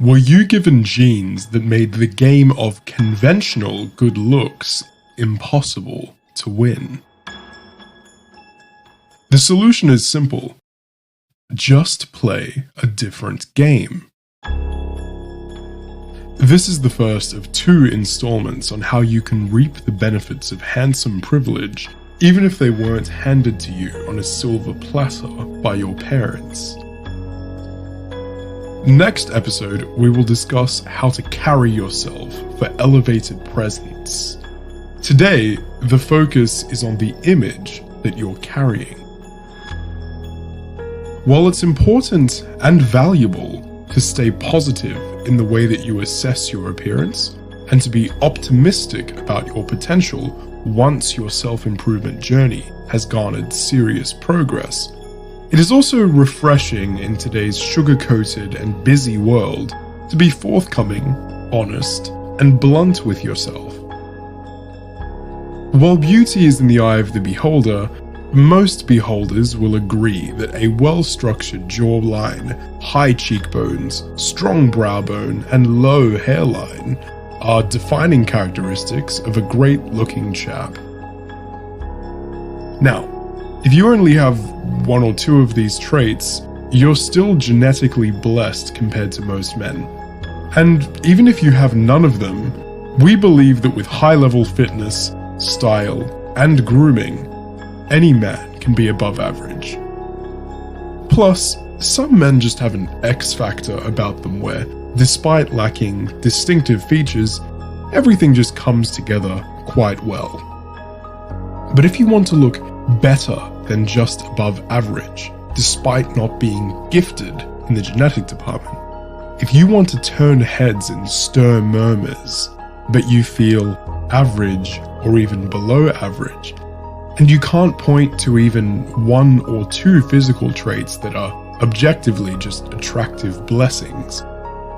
Were you given genes that made the game of conventional good looks impossible to win? The solution is simple. Just play a different game. This is the first of 2 installments on how you can reap the benefits of handsome privilege, even if they weren't handed to you on a silver platter by your parents. Next episode, we will discuss how to carry yourself for elevated presence. Today, the focus is on the image that you're carrying. While it's important and valuable to stay positive in the way that you assess your appearance, and to be optimistic about your potential once your self-improvement journey has garnered serious progress, it is also refreshing in today's sugar-coated and busy world to be forthcoming, honest, and blunt with yourself. While beauty is in the eye of the beholder, most beholders will agree that a well-structured jawline, high cheekbones, strong brow bone, and low hairline are defining characteristics of a great-looking chap. Now, if you only have 1 or 2 of these traits, you're still genetically blessed compared to most men. And even if you have none of them, we believe that with high-level fitness, style, and grooming, any man can be above average. Plus, some men just have an X factor about them where, despite lacking distinctive features, everything just comes together quite well. But if you want to look better than just above average, despite not being gifted in the genetic department, if you want to turn heads and stir murmurs, but you feel average or even below average, and you can't point to even 1 or 2 physical traits that are objectively just attractive blessings,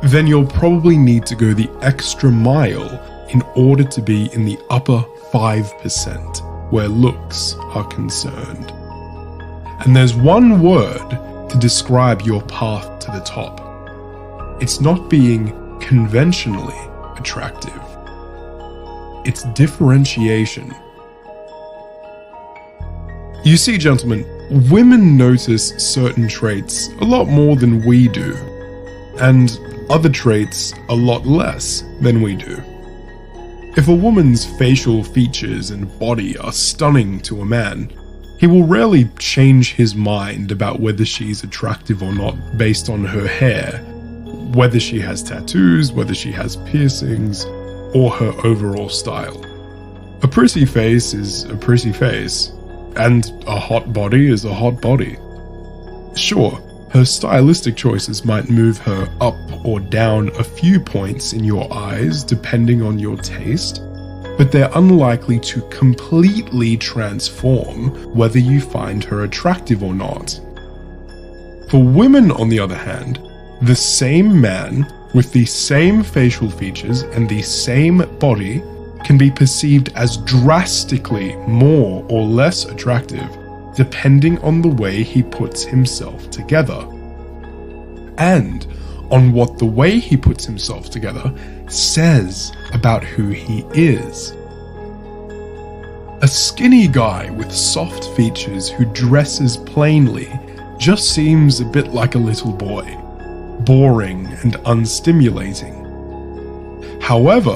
then you'll probably need to go the extra mile in order to be in the upper 5% where looks are concerned. And there's one word to describe your path to the top. It's not being conventionally attractive. It's differentiation. You see, gentlemen, women notice certain traits a lot more than we do, and other traits a lot less than we do. If a woman's facial features and body are stunning to a man, he will rarely change his mind about whether she's attractive or not based on her hair, whether she has tattoos, whether she has piercings, or her overall style. A pretty face is a pretty face, and a hot body is a hot body. Sure, her stylistic choices might move her up or down a few points in your eyes depending on your taste, but they're unlikely to completely transform whether you find her attractive or not. For women, on the other hand, the same man with the same facial features and the same body can be perceived as drastically more or less attractive depending on the way he puts himself together, and on what the way he puts himself together says about who he is. A skinny guy with soft features who dresses plainly just seems a bit like a little boy, boring and unstimulating. However,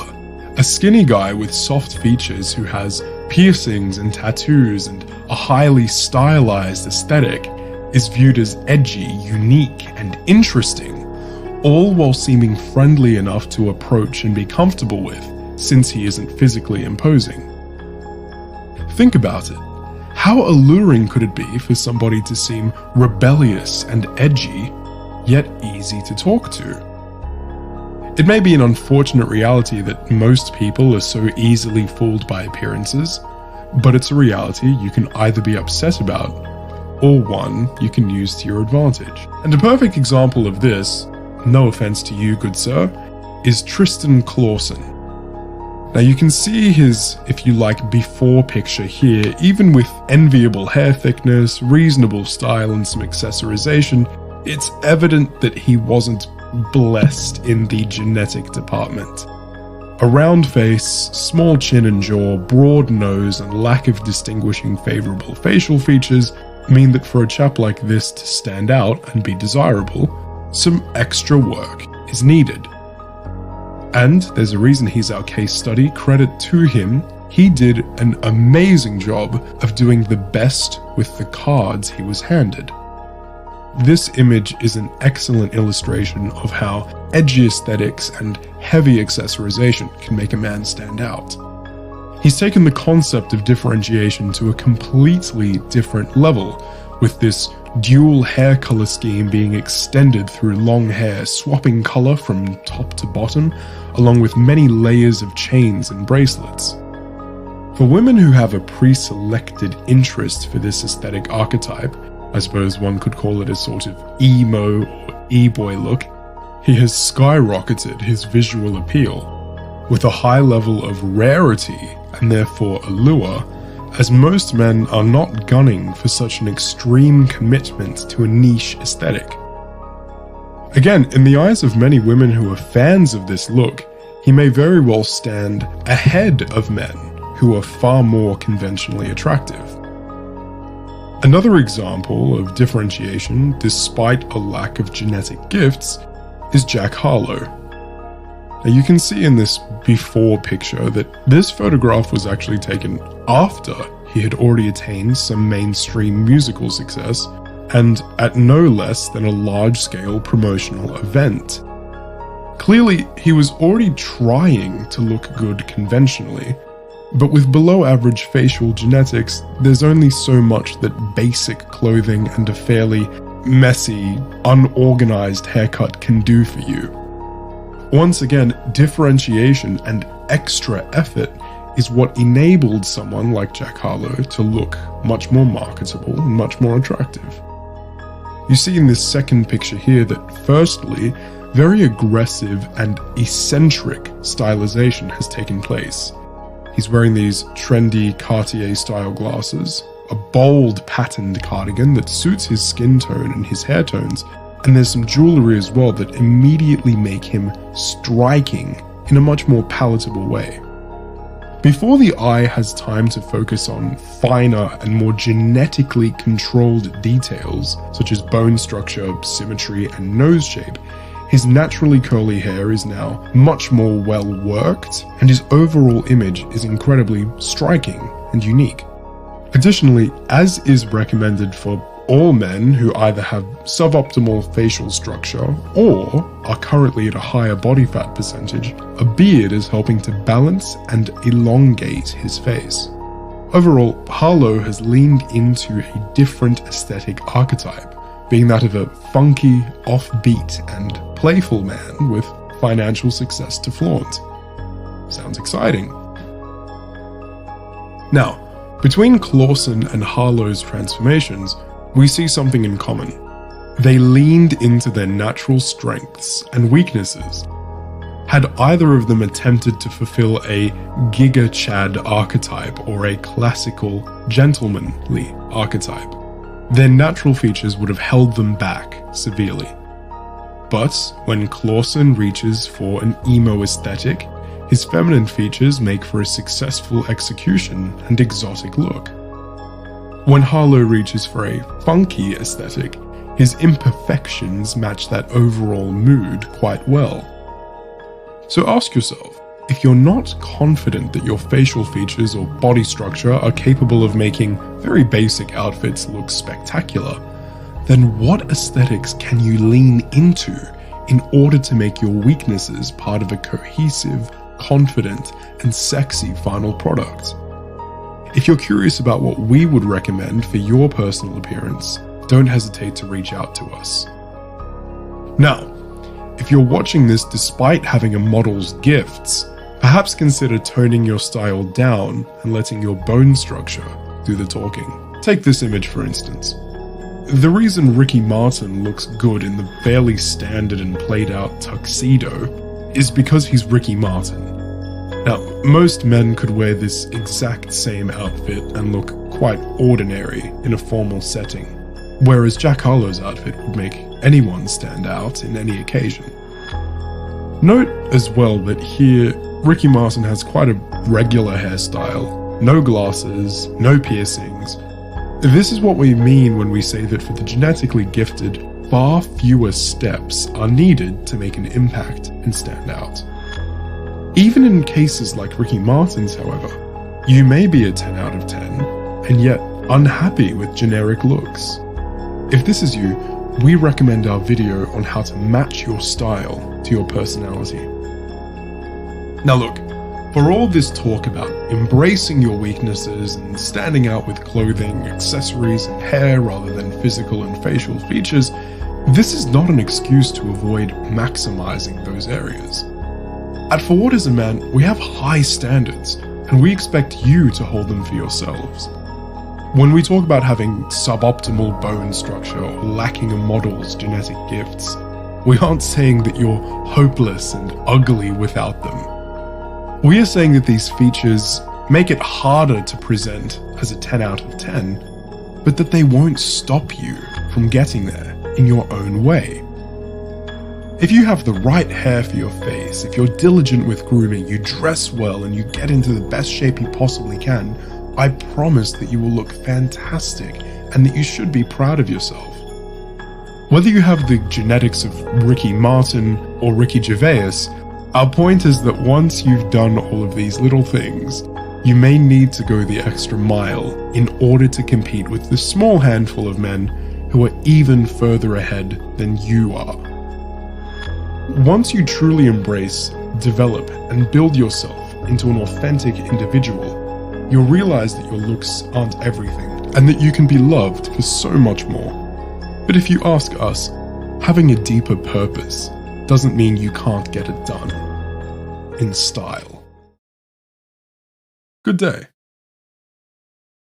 a skinny guy with soft features who has piercings and tattoos and a highly stylized aesthetic is viewed as edgy, unique, and interesting, all while seeming friendly enough to approach and be comfortable with, since he isn't physically imposing. Think about it. How alluring could it be for somebody to seem rebellious and edgy, yet easy to talk to? It may be an unfortunate reality that most people are so easily fooled by appearances, but it's a reality you can either be upset about, or one you can use to your advantage. And a perfect example of this, no offense to you, good sir, is Tristan Clausen. Now you can see his, if you like, before picture here. Even with enviable hair thickness, reasonable style, and some accessorization, it's evident that he wasn't blessed in the genetic department. A round face, small chin and jaw, broad nose, and lack of distinguishing favorable facial features mean that for a chap like this to stand out and be desirable, some extra work is needed. And there's a reason he's our case study. Credit to him, he did an amazing job of doing the best with the cards he was handed. This image is an excellent illustration of how edgy aesthetics and heavy accessorization can make a man stand out. He's taken the concept of differentiation to a completely different level, with this dual hair color scheme being extended through long hair, swapping color from top to bottom, along with many layers of chains and bracelets. For women who have a pre-selected interest for this aesthetic archetype, I suppose one could call it a sort of emo or e-boy look, he has skyrocketed his visual appeal, with a high level of rarity and therefore allure, as most men are not gunning for such an extreme commitment to a niche aesthetic. Again, in the eyes of many women who are fans of this look, he may very well stand ahead of men who are far more conventionally attractive. Another example of differentiation, despite a lack of genetic gifts, is Jack Harlow. Now you can see in this before picture that this photograph was actually taken after he had already attained some mainstream musical success, and at no less than a large-scale promotional event. Clearly, he was already trying to look good conventionally, but with below-average facial genetics, there's only so much that basic clothing and a fairly messy, unorganized haircut can do for you. Once again, differentiation and extra effort is what enabled someone like Jack Harlow to look much more marketable and much more attractive. You see in this second picture here that firstly, very aggressive and eccentric stylization has taken place. He's wearing these trendy Cartier-style glasses, a bold patterned cardigan that suits his skin tone and his hair tones, and there's some jewelry as well that immediately make him striking in a much more palatable way. Before the eye has time to focus on finer and more genetically controlled details, such as bone structure, symmetry, and nose shape, his naturally curly hair is now much more well-worked, and his overall image is incredibly striking and unique. Additionally, as is recommended for all men who either have suboptimal facial structure or are currently at a higher body fat percentage, a beard is helping to balance and elongate his face. Overall, Harlow has leaned into a different aesthetic archetype, being that of a funky, offbeat, and playful man with financial success to flaunt. Sounds exciting. Now, between Clawson and Harlow's transformations, we see something in common. They leaned into their natural strengths and weaknesses. Had either of them attempted to fulfill a Giga Chad archetype or a classical gentlemanly archetype, their natural features would have held them back severely. But when Clawson reaches for an emo aesthetic, his feminine features make for a successful execution and exotic look. When Harlow reaches for a funky aesthetic, his imperfections match that overall mood quite well. So ask yourself, if you're not confident that your facial features or body structure are capable of making very basic outfits look spectacular, then what aesthetics can you lean into in order to make your weaknesses part of a cohesive, confident, and sexy final product? If you're curious about what we would recommend for your personal appearance, don't hesitate to reach out to us. Now, if you're watching this despite having a model's gifts, perhaps consider toning your style down and letting your bone structure do the talking. Take this image for instance. The reason Ricky Martin looks good in the fairly standard and played out tuxedo is because he's Ricky Martin. Now, most men could wear this exact same outfit and look quite ordinary in a formal setting, whereas Jack Harlow's outfit would make anyone stand out in any occasion. Note as well that here, Ricky Martin has quite a regular hairstyle, no glasses, no piercings. This is what we mean when we say that for the genetically gifted, far fewer steps are needed to make an impact and stand out. Even in cases like Ricky Martin's, however, you may be a 10 out of 10 and yet unhappy with generic looks. If this is you, we recommend our video on how to match your style to your personality. Now look, for all this talk about embracing your weaknesses and standing out with clothing, accessories, and hair rather than physical and facial features, this is not an excuse to avoid maximizing those areas. At For What Is a Man, we have high standards, and we expect you to hold them for yourselves. When we talk about having suboptimal bone structure or lacking a model's genetic gifts, we aren't saying that you're hopeless and ugly without them. We are saying that these features make it harder to present as a 10 out of 10, but that they won't stop you from getting there in your own way. If you have the right hair for your face, if you're diligent with grooming, you dress well, and you get into the best shape you possibly can, I promise that you will look fantastic and that you should be proud of yourself. Whether you have the genetics of Ricky Martin or Ricky Gervais, our point is that once you've done all of these little things, you may need to go the extra mile in order to compete with the small handful of men who are even further ahead than you are. Once you truly embrace, develop, and build yourself into an authentic individual, you'll realize that your looks aren't everything and that you can be loved for so much more. But if you ask us, having a deeper purpose doesn't mean you can't get it done in style. Good day.